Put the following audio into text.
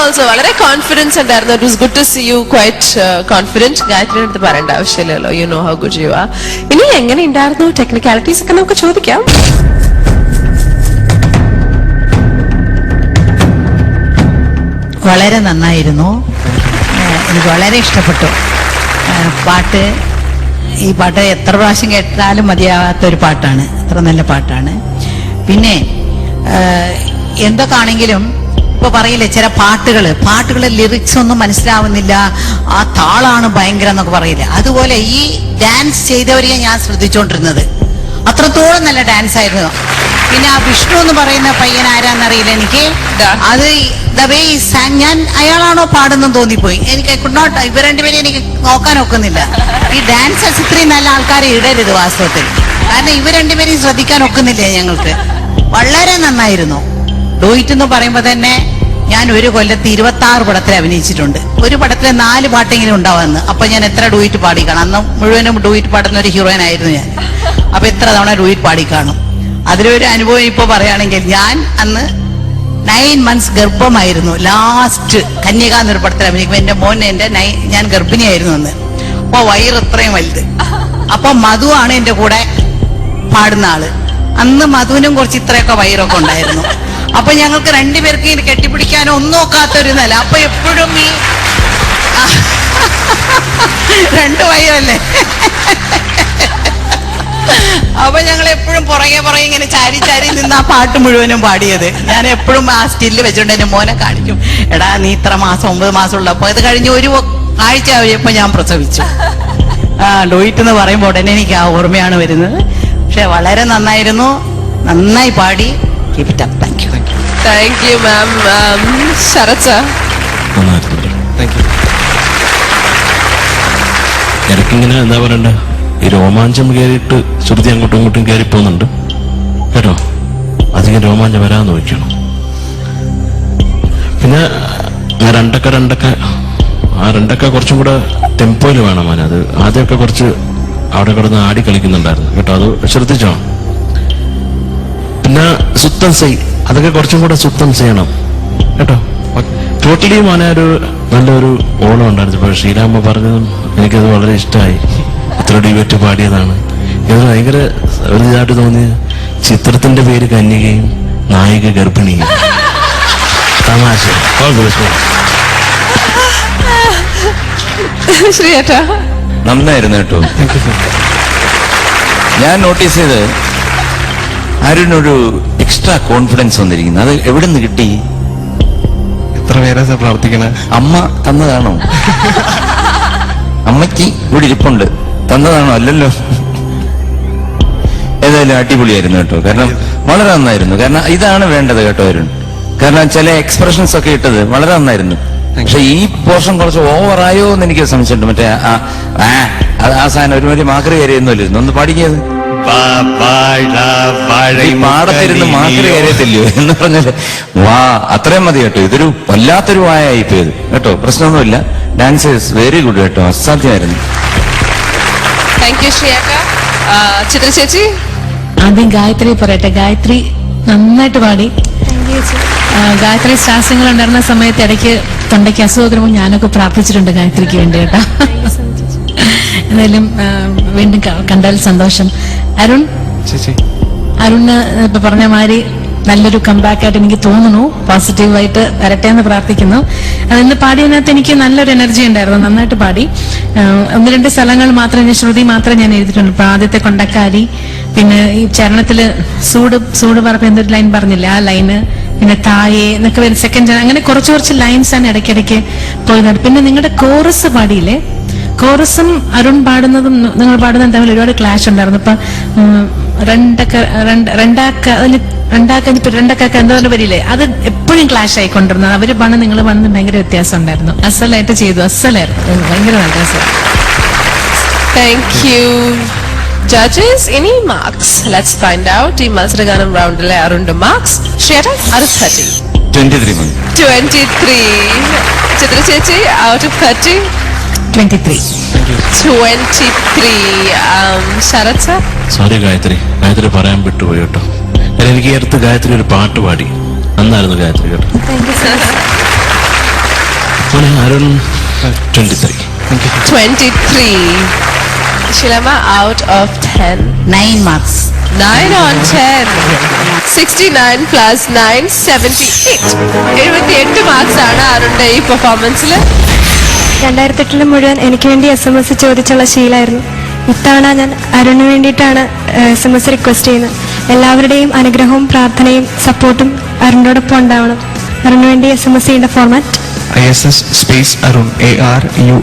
Also വളരെ confidence ഉണ്ടായിരുന്നു. It was good to see you quite confident. ഗായത്രിയുടെ അടുത്ത് പറയേണ്ട ആവശ്യമില്ലല്ലോ, you know how good you are. ഇനി എങ്ങനെ ഉണ്ടായിരുന്നു ടെക്നിക്കാലിറ്റീസ് ഒക്കെ നമുക്ക് ചോദിക്കാം. വളരെ നന്നായിരുന്നു, എനിക്ക് വളരെ ഇഷ്ടപ്പെട്ടു പാട്ട്. ഈ പാട്ട് എത്ര പ്രാവശ്യം കേട്ടാലും മതിയാകാത്തൊരു പാട്ടാണ്, അത്ര നല്ല പാട്ടാണ്. പിന്നെ എന്തൊക്കെയാണെങ്കിലും ഇപ്പൊ പറയില്ലേ ചില പാട്ടുകള് ലിറിക്സ് ഒന്നും മനസ്സിലാവുന്നില്ല, ആ താളാണ് ഭയങ്കരം എന്നൊക്കെ പറയില്ലേ, അതുപോലെ ഈ ഡാൻസ് ചെയ്തവരെയാണ് ഞാൻ ശ്രദ്ധിച്ചുകൊണ്ടിരുന്നത്. അത്രത്തോളം നല്ല ഡാൻസ് ആയിരുന്നു. പിന്നെ ആ വിഷ്ണു എന്ന് പറയുന്ന പയ്യൻ ആരാന്നറിയില്ല എനിക്ക്, അത് ദ വേ സാങ്, ഞാൻ അയാളാണോ പാടുന്നെന്ന് തോന്നിപ്പോയി. എനിക്ക് കുഡ് നോട്ട്, ഇവർ രണ്ടുപേരും എനിക്ക് നോക്കാൻ ഒക്കുന്നില്ല. ഈ ഡാൻസേഴ്സ് ഇത്രയും നല്ല ആൾക്കാരെ ഇടരുത് വാസ്തവത്തിൽ, കാരണം ഇവർ രണ്ടുപേരെയും ശ്രദ്ധിക്കാൻ ഒക്കുന്നില്ലേ ഞങ്ങൾക്ക്. വളരെ നന്നായിരുന്നു. ഡൂയിറ്റ് എന്ന് പറയുമ്പോൾ തന്നെ ഞാൻ ഒരു കൊല്ലത്ത് 26 പടത്തിൽ അഭിനയിച്ചിട്ടുണ്ട്. ഒരു പടത്തിലെ 4 പാട്ടെങ്കിലും ഉണ്ടാവുമെന്ന്. അപ്പൊ ഞാൻ എത്ര ഡൂയിറ്റ് പാടിക്കാണും? അന്ന് മുഴുവനും ഡൂയിറ്റ് പാടുന്ന ഒരു ഹീറോയിൻ ആയിരുന്നു ഞാൻ. അപ്പൊ എത്ര തവണ ഡൂയിറ്റ് പാടിക്കാണും? അതിലൊരു അനുഭവം ഇപ്പൊ പറയുകയാണെങ്കിൽ, ഞാൻ അന്ന് 9 months ഗർഭമായിരുന്നു. ലാസ്റ്റ് കന്യക എന്നൊരു പടത്തിൽ അഭിനയിക്കുമ്പോൾ എന്റെ മോനെ ഞാൻ ഗർഭിണിയായിരുന്നു അന്ന്. അപ്പൊ വയറ് ഇത്രയും വലുത്. അപ്പൊ മധു ആണ് എന്റെ കൂടെ പാടുന്ന ആള്. അന്ന് മധുവിനും കുറച്ച് ഇത്രയൊക്കെ വയറൊക്കെ ഉണ്ടായിരുന്നു. അപ്പൊ ഞങ്ങൾക്ക് രണ്ടുപേർക്ക് ഇങ്ങനെ കെട്ടിപ്പിടിക്കാനോ ഒന്നും ഒക്കാത്തൊരു നില. അപ്പൊ എപ്പോഴും ഈ 2 വയറല്ലേ, അപ്പൊ ഞങ്ങൾ എപ്പോഴും പുറകെ ഇങ്ങനെ ചാരി നിന്ന് ആ പാട്ട് മുഴുവനും പാടിയത്. ഞാൻ എപ്പോഴും ആ സ്റ്റില്ല് വെച്ചിട്ടുണ്ട് എന്റെ മോനെ കാണിക്കും, എടാ നീ ഇത്ര മാസം 9 മാസം ഉള്ളപ്പോ ഇത് കഴിഞ്ഞ് ഒരു ആഴ്ച ആയപ്പോ ഞാൻ പ്രസവിച്ചു. ഡൂയിറ്റ് എന്ന് പറയുമ്പോൾ ഉടനെ എനിക്ക് ആ ഓർമ്മയാണ് വരുന്നത്. പക്ഷെ വളരെ നന്നായിരുന്നു, നന്നായി പാടി. Keep it up. Thank you. Thank you ma'am. Sarath sir. ഇടയ്ക്കിങ്ങനെ എന്താ പറയണ്ട, ഈ രോമാഞ്ചം കയറിയിട്ട് ശ്രുതി അങ്ങോട്ടും ഇങ്ങോട്ടും കയറി പോകുന്നുണ്ട് കേട്ടോ. അധികം രോമാഞ്ചം വരാന്ന് നോക്കണം. പിന്നെ രണ്ടക്ക കുറച്ചും കൂടെ ടെമ്പോയിൽ വേണം അവന്. അത് ആദ്യമൊക്കെ കുറച്ച് അവിടെ കിടന്ന് ആടി കളിക്കുന്നുണ്ടായിരുന്നു കേട്ടോ, അത് ശ്രദ്ധിച്ചോ. പിന്നെ സുത്തം സെയ്, അതൊക്കെ കുറച്ചും കൂടെ സുത്തം ചെയ്യണം കേട്ടോ. ടോട്ടലി മോനെ ഒരു നല്ലൊരു ഓളം ഉണ്ടായിരുന്നു. ഇപ്പൊ ശ്രീരാമ പറഞ്ഞതും എനിക്കത് വളരെ ഇഷ്ടമായി. ഇത്ര ഡിബേറ്റ് പാടിയതാണ്. ഇത് ഭയങ്കര ഒരു ഇതായിട്ട് തോന്നിയ ചിത്രത്തിന്റെ പേര് കന്യകയും നായിക ഗർഭിണിയും. തമാശ. നന്നായിരുന്നു കേട്ടോ. ഞാൻ നോട്ടീസ് ചെയ്ത് അരുണൊരു എക്സ്ട്രാ കോൺഫിഡൻസ് വന്നിരിക്കുന്നു. അത് എവിടെ നിന്ന് കിട്ടി? എത്ര പേരാ പ്രാർത്ഥിക്കണേ? അമ്മ തന്നതാണോ? അമ്മയ്ക്ക് ഇവിടെ ഇരിപ്പുണ്ട്, തന്നതാണോ? അല്ലല്ലോ. ഏതായാലും അടിപൊളിയായിരുന്നു കേട്ടോ. കാരണം വളരെ നന്നായിരുന്നു. കാരണം ഇതാണ് വേണ്ടത് കേട്ടോ അരുൺ. കാരണം ചില എക്സ്പ്രഷൻസ് ഒക്കെ ഇട്ടത് വളരെ നന്നായിരുന്നു. പക്ഷെ ഈ പോർഷൻ കുറച്ച് ഓവറായോ എന്ന് എനിക്ക് സംശയമുണ്ട്. മറ്റേ ആ സാധനം ഒരുമാതിരി മാക്രി കയറിയൊന്നുമില്ലായിരുന്നു. ഒന്ന് പാടിക്കത്. പാടത്തിരുന്ന് മാക്രി കയറിയത്തില്ലയോ എന്ന് പറഞ്ഞാല് അത്രയും മതി കേട്ടോ. ഇതൊരു വല്ലാത്തൊരു വായായി പോയത് കേട്ടോ. പ്രശ്നമൊന്നുമില്ല. ഡാൻസേഴ്സ് വെരി ഗുഡ് കേട്ടോ, അസാധ്യമായിരുന്നു. Thank you ശ്രീയേട്ട. ചിത്ര ചേച്ചി. ആദ്യം ഗായത്രി പറയട്ടെ. ഗായത്രി നന്നായിട്ട് പാടി. ഗായത്രി സ്റ്റാസിങ്ങൾ ഉണ്ടായിരുന്ന സമയത്ത് ഇടയ്ക്ക് തൊണ്ടയ്ക്ക് അസുഖം ഞാനൊക്കെ പ്രാർത്ഥിച്ചിട്ടുണ്ട് ഗായത്രിക്ക് വേണ്ടി കേട്ടോ. എന്തായാലും വീണ്ടും കണ്ടാൽ സന്തോഷം. അരുണ് ഇപ്പൊ പറഞ്ഞ മാതിരി നല്ലൊരു കംബാക്ക് ആയിട്ട് എനിക്ക് തോന്നുന്നു. പോസിറ്റീവായിട്ട് വരട്ടെ എന്ന് പ്രാർത്ഥിക്കുന്നു. അതിന്ന് പാടിയതിനകത്ത് എനിക്ക് നല്ലൊരു എനർജി ഉണ്ടായിരുന്നു. നന്നായിട്ട് പാടി. 1-2 സ്ഥലങ്ങൾ മാത്രം, ശ്രുതി മാത്രം ഞാൻ എഴുതിയിട്ടുണ്ട്. ഇപ്പൊ ആദ്യത്തെ കൊണ്ടക്കാരി, പിന്നെ ഈ ചരണത്തില് സൂട് പറഞ്ഞ എന്തൊരു ലൈൻ പറഞ്ഞില്ലേ, ആ ലൈന്, പിന്നെ താഴെ എന്നൊക്കെ വരുന്ന സെക്കൻഡ്, അങ്ങനെ കുറച്ച് ലൈൻസ് ആണ് ഇടയ്ക്കിടയ്ക്ക് പോയത്. പിന്നെ നിങ്ങളുടെ കോറസ് പാടിയില്ലേ, കോറസും അരുൺ പാടുന്നതും നിങ്ങൾ പാടുന്നതും തമ്മിൽ ഒരുപാട് ക്ലാഷ് ഉണ്ടായിരുന്നു. ഇപ്പൊ രണ്ടൊക്കെ എന്താ വരില്ലേ, അത് എപ്പോഴും ക്ലാഷ് ആയിക്കൊണ്ടിരുന്നത്. അവര് പാടുന്ന നിങ്ങൾ പാടുന്ന ഭയങ്കര വ്യത്യാസം ഉണ്ടായിരുന്നു. അസലായിട്ട് ചെയ്തു, അസലായിരുന്നു, ഭയങ്കര നല്ല രസം. Thank you judges. ഇനി മാർക്സ് ലെറ്റ്സ് ഫൈൻഡ് ഔട്ട്. ഈ മത്സരഗാനം റൗണ്ടിലെ അരുണിന്റെ marks. Shweta out of 30. 23. 23. Chithra ചേച്ചി out of 30. 23. 23. Sarath sir. Sorry Gayathri പറയാൻ വിട്ടുപോയി കേട്ടോ. എനിക്ക് ഈ അടുത്ത് ഗായത്രി ഒരു പാട്ട് പാടി. നന്നായിരുന്നു ഗായത്രി കേട്ടോ. മോനെ Arun 23. 23. Shilama, out of 10. 9 marks. 9 on 10. 69 plus 9, 78. 78 marks ആണ് അരുണിന്റെ ഈ പെർഫോമൻസിൽ. 2008 മുഴുവൻ എനിക്ക് വേണ്ടി SMS ചോദിച്ചുള്ള ശീലമായിരുന്നു. ഇത്തവണ ഞാൻ അരുണിന് വേണ്ടിയിട്ടാണ് SMS റിക്വസ്റ്റ് ചെയ്യുന്നത്. എല്ലാവരുടെയും അനുഗ്രഹവും പ്രാർത്ഥനയും സപ്പോർട്ടും അരുണിനോടൊപ്പം ഉണ്ടാവണം. അരുണിന് വേണ്ടി SMS ചെയ്യേണ്ട format ISS space Arun ARU